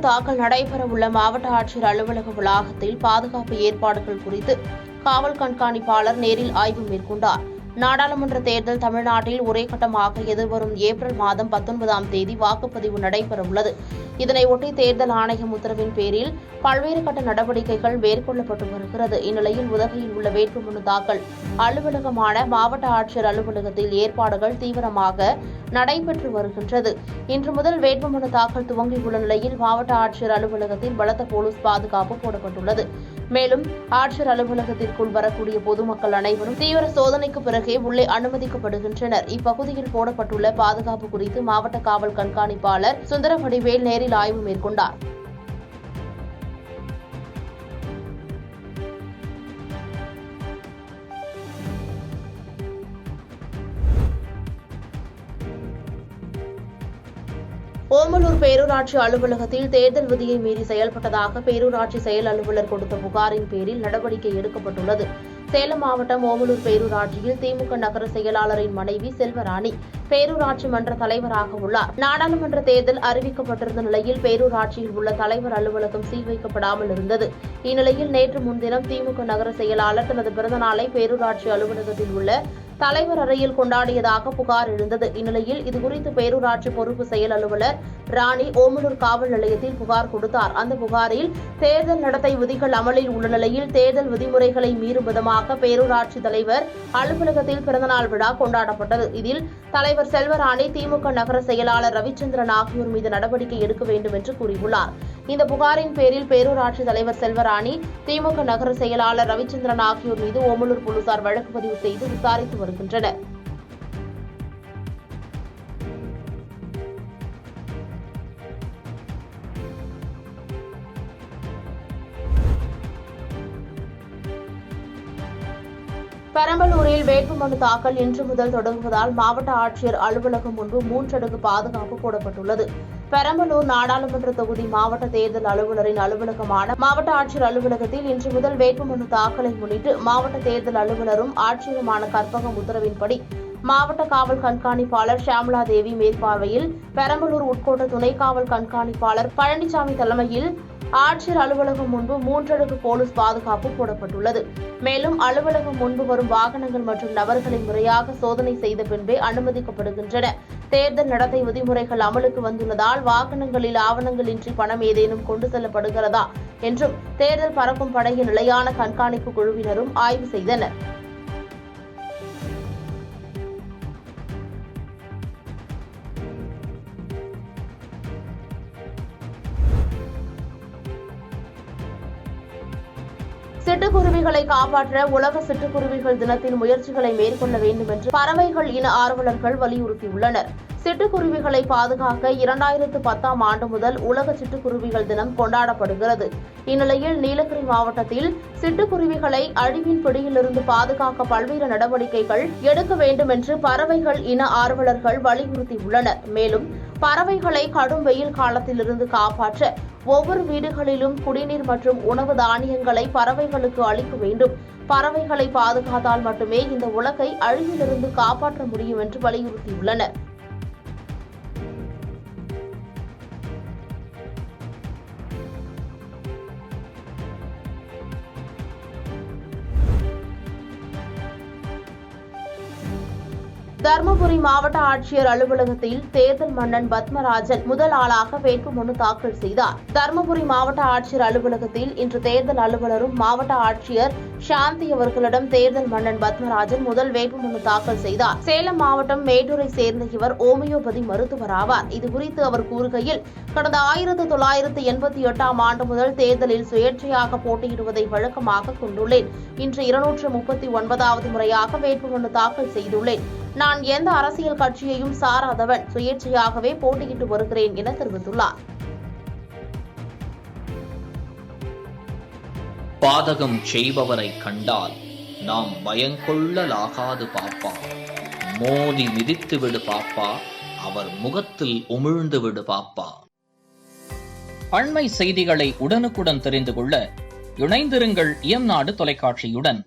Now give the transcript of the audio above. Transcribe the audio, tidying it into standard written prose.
தாக்கல் நடைபெறவுள்ள மாவட்ட ஆட்சியர் அலுவலக வளாகத்தில் பாதுகாப்பு ஏற்பாடுகள் குறித்து காவல் கண்காணிப்பாளர் நேரில் ஆய்வு மேற்கொண்டார். நாடாளுமன்ற தேர்தல் தமிழ்நாட்டில் ஒரே கட்டமாக எதிர்வரும் ஏப்ரல் மாதம் 19ஆம் தேதி வாக்குப்பதிவு நடைபெறவுள்ளது. இதனையொட்டி தேர்தல் ஆணையம் உத்தரவின் பேரில் பல்வேறு கட்ட நடவடிக்கைகள் மேற்கொள்ளப்பட்டு வருகிறது. இந்நிலையில் உதகையில் உள்ள வேட்புமனு தாக்கல் அலுவலகமான மாவட்ட ஆட்சியர் அலுவலகத்தில் ஏற்பாடுகள் தீவிரமாக நடைபெற்று வருகின்றது. இன்று முதல் வேட்புமனு தாக்கல் துவங்கியுள்ள நிலையில் மாவட்ட ஆட்சியர் அலுவலகத்தில் பலத்த போலீஸ் பாதுகாப்பு போடப்பட்டுள்ளது. மேலும் ஆட்சியர் அலுவலகத்திற்குள் வரக்கூடிய பொதுமக்கள் அனைவரும் தீவிர சோதனைக்கு பிறகே உள்ளே அனுமதிக்கப்படுகின்றனர். இப்பகுதியில் போடப்பட்டுள்ள பாதுகாப்பு குறித்து மாவட்ட காவல் கண்காணிப்பாளர் சுந்தரவடிவேல் நேரில் ஆய்வு மேற்கொண்டார். ஓமலூர் பேரூராட்சி அலுவலகத்தில் தேர்தல் விதியை மீறி செயல்பட்டதாக பேரூராட்சி செயல் அலுவலர் கொடுத்த புகாரின் பேரில் நடவடிக்கை எடுக்கப்பட்டுள்ளது. சேலம் மாவட்டம் ஓமலூர் பேரூராட்சியில் திமுக நகர செயலாளரின் மனைவி செல்வராணி பேரூராட்சி மன்ற தலைவராக உள்ளார். நாடாளுமன்ற தேர்தல் அறிவிக்கப்பட்டிருந்த நிலையில் பேரூராட்சியில் உள்ள தலைவர் அலுவலகம் சீல் வைக்கப்படாமல் இருந்தது. இந்நிலையில் நேற்று முன்தினம் திமுக நகர செயலாளர் தனது பிறந்தநாளை பேரூராட்சி அலுவலகத்தில் உள்ள தலைவர் அறையில் கொண்டாடியதாக புகார் எழுந்தது. இந்நிலையில் இதுகுறித்து பேரூராட்சி பொறுப்பு செயல் அலுவலர் ராணி ஓமலூர் காவல் நிலையத்தில் புகார் கொடுத்தார். அந்த புகாரில் தேர்தல் நடத்தை விதிகள் அமலில் உள்ள நிலையில் தேர்தல் விதிமுறைகளை மீறும் விதமாக பேரூராட்சி தலைவர் அலுவலகத்தில் பிறந்தநாள் விழா கொண்டாடப்பட்டது. இதில் தலைவர் செல்வராணி, திமுக நகர செயலாளர் ரவிச்சந்திரன் ஆகியோர் மீது நடவடிக்கை எடுக்க வேண்டும் என்று கூறியுள்ளார். இந்த புகாரின் பேரில் பேரூராட்சி தலைவர் செல்வராணி, திமுக நகர செயலாளர் ரவிச்சந்திரன் ஆகியோர் மீது ஓமலூர் போலீசார் வழக்கு பதிவு செய்து விசாரித்து வருகின்றனர். பெரம்பலூரில் வேட்புமனு தாக்கல் இன்று முதல் தொடங்குவதால் மாவட்ட ஆட்சியர் அலுவலகம் முன்பு 3 அடுக்கு பாதுகாப்பு போடப்பட்டுள்ளது. பெரம்பலூர் நாடாளுமன்ற தொகுதி மாவட்ட தேர்தல் அலுவலரின் அலுவலகமான மாவட்ட ஆட்சியர் அலுவலகத்தில் இன்று முதல் வேட்புமனு தாக்கலை முன்னிட்டு மாவட்ட தேர்தல் அலுவலரும் ஆட்சியருமான கற்பகம் உத்தரவின்படி மாவட்ட காவல் கண்காணிப்பாளர் ஷியாமலா தேவி மேற்பார்வையில் பெரம்பலூர் உட்கோட்ட துணை காவல் கண்காணிப்பாளர் பழனிசாமி தலைமையில் ஆட்சியர் அலுவலகம் முன்பு 3 அடுக்கு போலீஸ் பாதுகாப்பு போடப்பட்டுள்ளது. மேலும் அலுவலகம் முன்பு வரும் வாகனங்கள் மற்றும் நபர்களை முறையாக சோதனை செய்த பின்பே அனுமதிக்கப்படுகின்றன. தேர்தல் நடத்தை விதிமுறைகள் அமலுக்கு வந்துள்ளதால் வாகனங்களில் ஆவணங்கள் இன்றி பணம் ஏதேனும் கொண்டு செல்லப்படுகிறதா என்றும் தேர்தல் பறக்கும் படையின் நிலையான கண்காணிப்பு குழுவினரும் ஆய்வு செய்தனர். சிட்டுக்குருவிகளை காப்பாற்ற உலக சிட்டுக்குருவிகள் தினத்தில் முயற்சிகளை மேற்கொள்ள வேண்டும் என்று பறவைகள் இன ஆர்வலர்கள் வலியுறுத்தியுள்ளனர். சிட்டுக்குருவிகளை பாதுகாக்க 2010ஆம் ஆண்டு முதல் உலக சிட்டுக்குருவிகள் தினம் கொண்டாடப்படுகிறது. இந்நிலையில் நீலகிரி மாவட்டத்தில் சிட்டுக்குருவிகளை அழிவின் பிடியிலிருந்து பாதுகாக்க பல்வேறு நடவடிக்கைகள் எடுக்க வேண்டும் என்று பறவைகள் இன ஆர்வலர்கள் வலியுறுத்தியுள்ளனர். மேலும் பறவைகளை கடும் வெயில் காலத்திலிருந்து காப்பாற்ற ஒவ்வொரு வீடுகளிலும் குடிநீர் மற்றும் உணவு தானியங்களை பறவைகளுக்கு அளிக்க வேண்டும். பறவைகளை பாதுகாத்தால் மட்டுமே இந்த உலகை அழிவிலிருந்து காப்பாற்ற முடியும் என்று வலியுறுத்தியுள்ளனர். தருமபுரி மாவட்ட ஆட்சியர் அலுவலகத்தில் தேர்தல் மன்னன் பத்மராஜன் முதல் ஆளாக வேட்புமனு தாக்கல் செய்தார். தருமபுரி மாவட்ட ஆட்சியர் அலுவலகத்தில் இன்று தேர்தல் அலுவலரும் மாவட்ட ஆட்சியர் சாந்தி அவர்களிடம் தேர்தல் மன்னன் பத்மராஜன் முதல் வேட்புமனு தாக்கல் செய்தார். சேலம் மாவட்டம் மேட்டூரை சேர்ந்த இவர் ஹோமியோபதி மருத்துவர் ஆவார். இதுகுறித்து அவர் கூறுகையில், கடந்த 1988ஆம் ஆண்டு முதல் தேர்தலில் சுயேட்சையாக போட்டியிடுவதை வழக்கமாக கொண்டுள்ளேன். இன்று 239வது முறையாக வேட்புமனு தாக்கல் செய்துள்ளேன். நான் எந்த அரசியல் கட்சியையும் சாராதவன், சுயேட்சையாகவே போட்டியிட்டு வருகிறேன் என தெரிவித்துள்ளார். பாதகம் செய்பவரை கண்டால் நாம் பயங்கொள்ளலாகாது பாப்பா, மோதி மிதித்து விடு பாப்பா, அவர் முகத்தில் உமிழ்ந்து விடு பாப்பா. அண்மை செய்திகளை உடனுக்குடன் தெரிந்து கொள்ள இணைந்திருங்கள் இயம்நாடு தொலைக்காட்சியுடன்.